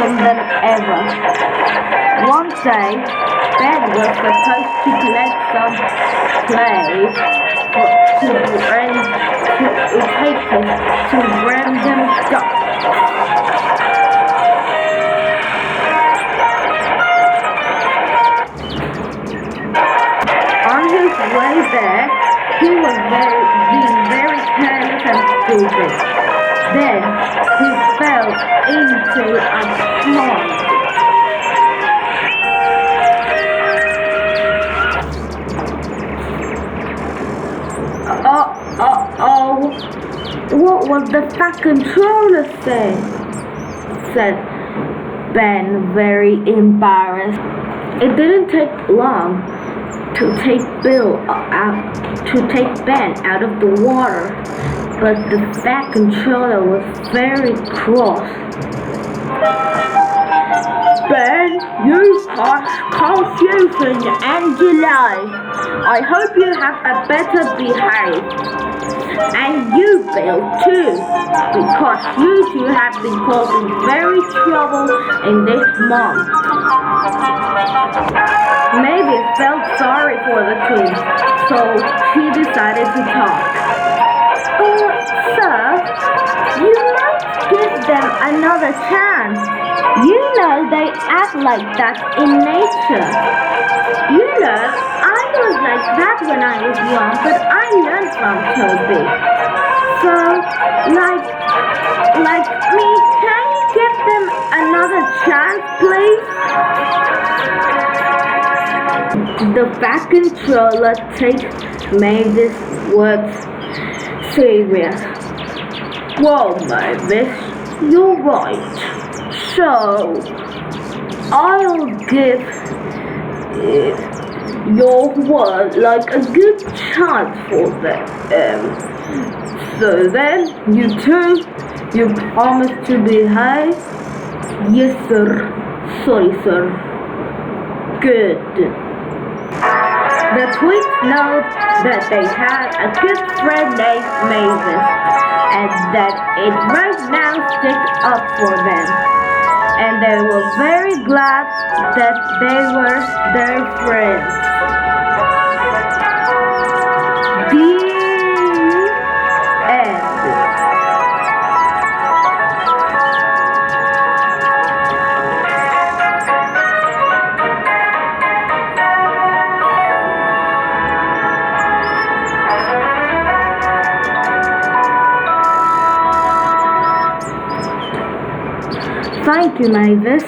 from them ever. One day, Ben was supposed to collect some clay to take it to random ducks. On his way there, he was being very careless and stupid. Then he fell into a pond. Oh, what was the fat controller say? Said Ben, very embarrassed. It didn't take long to take Ben out of the water, but the fat controller was very cross. Ben, you caused confusion and delay. I hope you have a better behave. And you, Bill, too, because you two have been causing very trouble in this month. Maybe felt sorry for the twins, so he decided to talk. Sir, you might give them another chance. You know they act like that in nature. You know, I was like that when I was young, but I learned from Toby. So, like me, can you give them another chance, please? The fat controller made his words serious. Well, Mavis, you're right. So, I'll give your word like a good chance for them. So then, you two, you promise to behave? Yes, sir. Sorry, sir. Good. The twins know that they had a good friend named Mavis, and that it right now stick up for them. And they were very glad that they were their friends. The end. Thank you, Mavis.